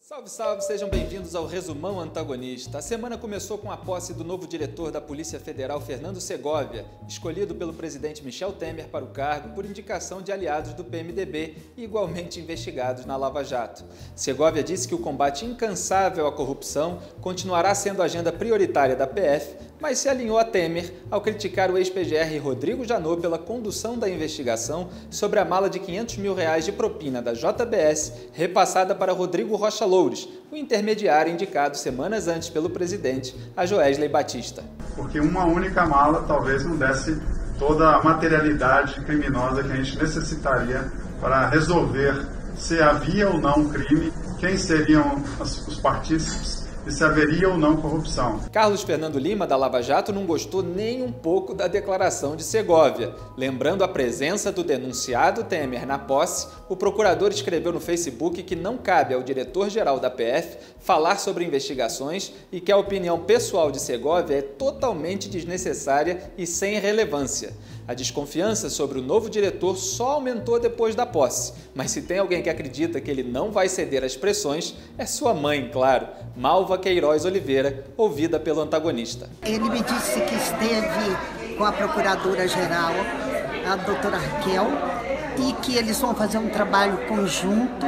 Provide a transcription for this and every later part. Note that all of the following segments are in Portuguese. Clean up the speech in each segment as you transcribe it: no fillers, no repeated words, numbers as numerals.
Salve, salve! Sejam bem-vindos ao Resumão Antagonista. A semana começou com a posse do novo diretor da Polícia Federal, Fernando Segovia, escolhido pelo presidente Michel Temer para o cargo por indicação de aliados do PMDB e igualmente investigados na Lava Jato. Segovia disse que o combate incansável à corrupção continuará sendo a agenda prioritária da PF, mas se alinhou a Temer ao criticar o ex-PGR Rodrigo Janot pela condução da investigação sobre a mala de R$500 mil de propina da JBS repassada para Rodrigo Rocha Loures, o intermediário indicado semanas antes pelo presidente, a Joesley Batista. Porque uma única mala talvez não desse toda a materialidade criminosa que a gente necessitaria para resolver se havia ou não crime, quem seriam os partícipes e se haveria ou não corrupção. Carlos Fernando Lima, da Lava Jato, não gostou nem um pouco da declaração de Segovia. Lembrando a presença do denunciado Temer na posse, o procurador escreveu no Facebook que não cabe ao diretor-geral da PF falar sobre investigações e que a opinião pessoal de Segovia é totalmente desnecessária e sem relevância. A desconfiança sobre o novo diretor só aumentou depois da posse, mas se tem alguém que acredita que ele não vai ceder às pressões, é sua mãe, claro, Malva Queiroz Oliveira, ouvida pelo antagonista. Ele me disse que esteve com a procuradora-geral, a doutora Raquel, e que eles vão fazer um trabalho conjunto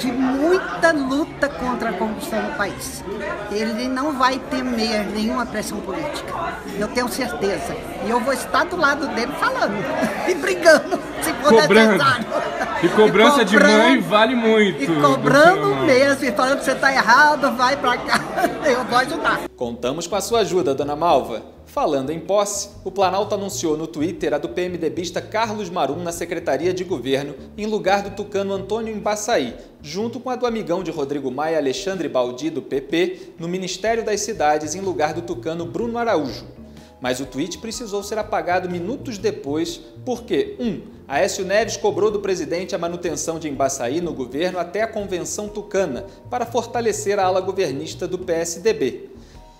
de muita luta contra a corrupção no país. Ele não vai temer nenhuma pressão política, eu tenho certeza. E eu vou estar do lado dele falando e brigando, se for necessário. E cobrança de mãe vale muito. E cobrando mesmo, e falando que você está errado, vai para cá, eu vou ajudar. Contamos com a sua ajuda, dona Malva. Falando em posse, o Planalto anunciou no Twitter a do PMDBista Carlos Marum na Secretaria de Governo, em lugar do tucano Antônio Embaçaí, junto com a do amigão de Rodrigo Maia, Alexandre Baldi, do PP, no Ministério das Cidades, em lugar do tucano Bruno Araújo. Mas o tweet precisou ser apagado minutos depois porque, Aécio Neves cobrou do presidente a manutenção de Embaçaí no governo até a convenção tucana, para fortalecer a ala governista do PSDB.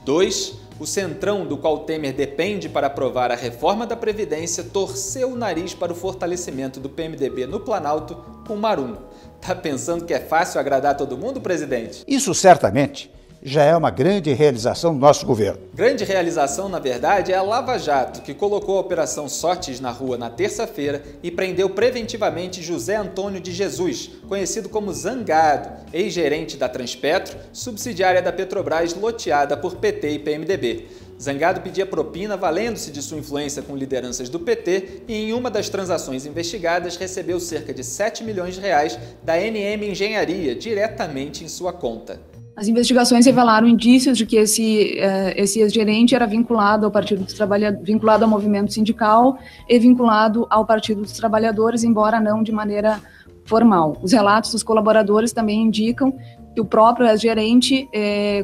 2. O Centrão, do qual Temer depende para aprovar a reforma da Previdência, torceu o nariz para o fortalecimento do PMDB no Planalto com Marum. Tá pensando que é fácil agradar todo mundo, presidente? Isso certamente já é uma grande realização do nosso governo. Grande realização, na verdade, é a Lava Jato, que colocou a Operação Sotes na rua na terça-feira e prendeu preventivamente José Antônio de Jesus, conhecido como Zangado, ex-gerente da Transpetro, subsidiária da Petrobras loteada por PT e PMDB. Zangado pedia propina valendo-se de sua influência com lideranças do PT e em uma das transações investigadas recebeu cerca de R$7 milhões da NM Engenharia diretamente em sua conta. As investigações revelaram indícios de que esse ex-gerente era vinculado ao Partido dos Trabalhadores, vinculado ao movimento sindical e vinculado ao Partido dos Trabalhadores, embora não de maneira formal. Os relatos dos colaboradores também indicam que o próprio ex-gerente,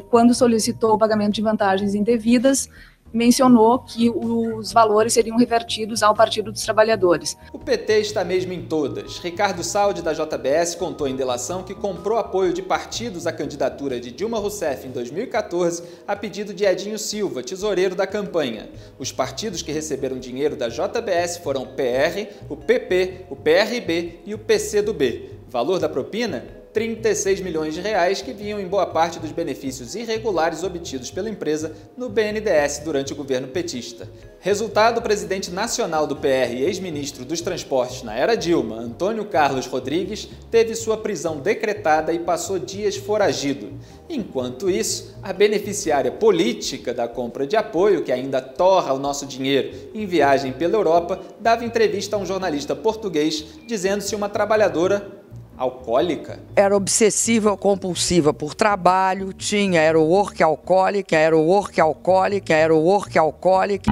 quando solicitou o pagamento de vantagens indevidas, mencionou que os valores seriam revertidos ao Partido dos Trabalhadores. O PT está mesmo em todas. Ricardo Saldi, da JBS, contou em delação que comprou apoio de partidos à candidatura de Dilma Rousseff em 2014 a pedido de Edinho Silva, tesoureiro da campanha. Os partidos que receberam dinheiro da JBS foram o PR, o PP, o PRB e o PCdoB. Valor da propina? R$36 milhões que vinham em boa parte dos benefícios irregulares obtidos pela empresa no BNDES durante o governo petista. Resultado, o presidente nacional do PR e ex-ministro dos Transportes na era Dilma, Antônio Carlos Rodrigues, teve sua prisão decretada e passou dias foragido. Enquanto isso, a beneficiária política da compra de apoio, que ainda torra o nosso dinheiro em viagem pela Europa, dava entrevista a um jornalista português dizendo-se uma trabalhadora alcoólica? Era obsessiva compulsiva por trabalho, era o work alcoólica, era o work alcoólica, era o work alcoólica.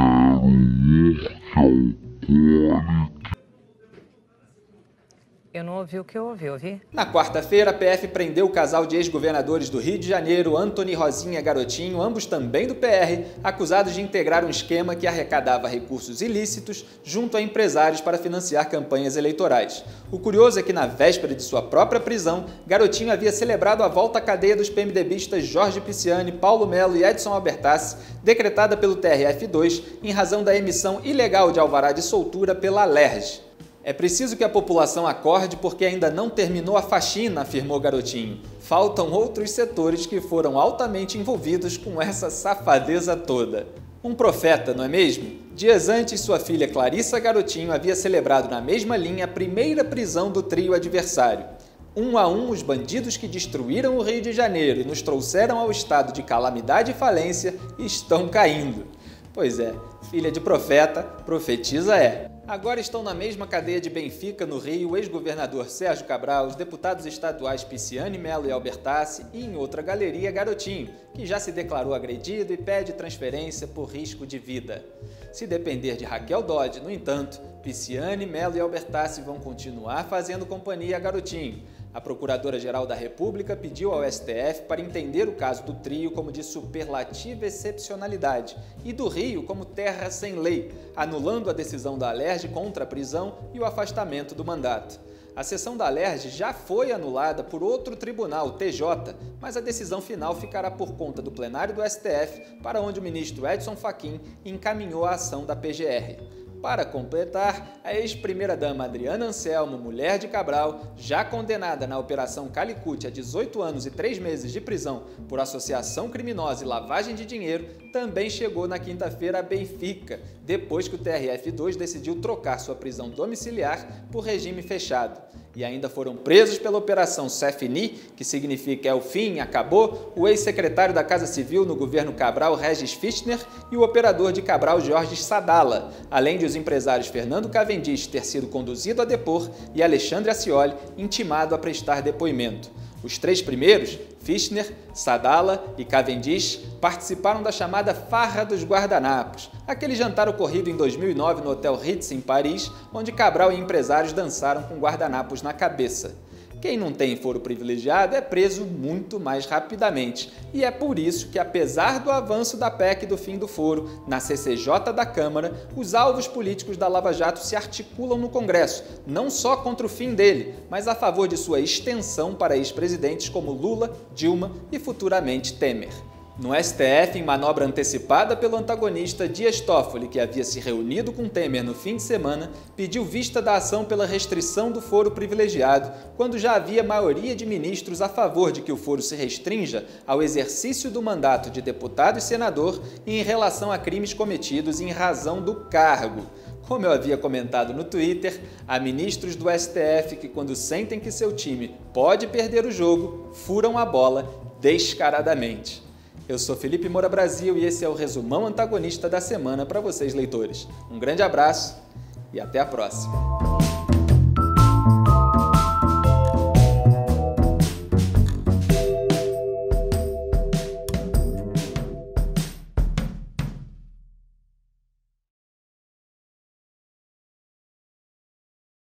Eu não ouvi o que eu ouvi. Na quarta-feira, a PF prendeu o casal de ex-governadores do Rio de Janeiro, Antony Rosinha Garotinho, ambos também do PR, acusados de integrar um esquema que arrecadava recursos ilícitos junto a empresários para financiar campanhas eleitorais. O curioso é que, na véspera de sua própria prisão, Garotinho havia celebrado a volta à cadeia dos PMDBistas Jorge Pisciani, Paulo Melo e Edson Albertassi, decretada pelo TRF2 em razão da emissão ilegal de alvará de soltura pela Alerj. É preciso que a população acorde porque ainda não terminou a faxina, afirmou Garotinho. Faltam outros setores que foram altamente envolvidos com essa safadeza toda. Um profeta, não é mesmo? Dias antes, sua filha Clarissa Garotinho havia celebrado na mesma linha a primeira prisão do trio adversário. Um a um, os bandidos que destruíram o Rio de Janeiro e nos trouxeram ao estado de calamidade e falência estão caindo. Pois é, filha de profeta, profetiza é. Agora estão na mesma cadeia de Benfica, no Rio, o ex-governador Sérgio Cabral, os deputados estaduais Pisciane Melo e Albertassi e, em outra galeria, Garotinho, que já se declarou agredido e pede transferência por risco de vida. Se depender de Raquel Dodge, no entanto, Pisciane Melo e Albertassi vão continuar fazendo companhia a Garotinho. A Procuradora-Geral da República pediu ao STF para entender o caso do trio como de superlativa excepcionalidade e do Rio como terra sem lei, anulando a decisão da Alerj contra a prisão e o afastamento do mandato. A sessão da Alerj já foi anulada por outro tribunal, o TJ, mas a decisão final ficará por conta do plenário do STF, para onde o ministro Edson Fachin encaminhou a ação da PGR. Para completar, a ex-primeira-dama Adriana Anselmo, mulher de Cabral, já condenada na Operação Calicut a 18 anos e 3 meses de prisão por associação criminosa e lavagem de dinheiro, também chegou na quinta-feira a Benfica, depois que o TRF2 decidiu trocar sua prisão domiciliar por regime fechado. E ainda foram presos pela Operação Cefini, que significa é o fim, acabou, o ex-secretário da Casa Civil no governo Cabral, Regis Fichtner, e o operador de Cabral, Jorge Sadala, além de os empresários Fernando Cavendish ter sido conduzido a depor e Alexandre Ascioli intimado a prestar depoimento. Os 3 primeiros, Fichtner, Sadala e Cavendish, participaram da chamada Farra dos Guardanapos, aquele jantar ocorrido em 2009 no Hotel Ritz, em Paris, onde Cabral e empresários dançaram com guardanapos na cabeça. Quem não tem foro privilegiado é preso muito mais rapidamente, e é por isso que, apesar do avanço da PEC do fim do foro na CCJ da Câmara, os alvos políticos da Lava Jato se articulam no Congresso, não só contra o fim dele, mas a favor de sua extensão para ex-presidentes como Lula, Dilma e futuramente Temer. No STF, em manobra antecipada pelo antagonista Dias Toffoli, que havia se reunido com Temer no fim de semana, pediu vista da ação pela restrição do foro privilegiado, quando já havia maioria de ministros a favor de que o foro se restrinja ao exercício do mandato de deputado e senador e em relação a crimes cometidos em razão do cargo. Como eu havia comentado no Twitter, há ministros do STF que, quando sentem que seu time pode perder o jogo, furam a bola descaradamente. Eu sou Felipe Moura Brasil e esse é o resumão antagonista da semana para vocês, leitores. Um grande abraço e até a próxima!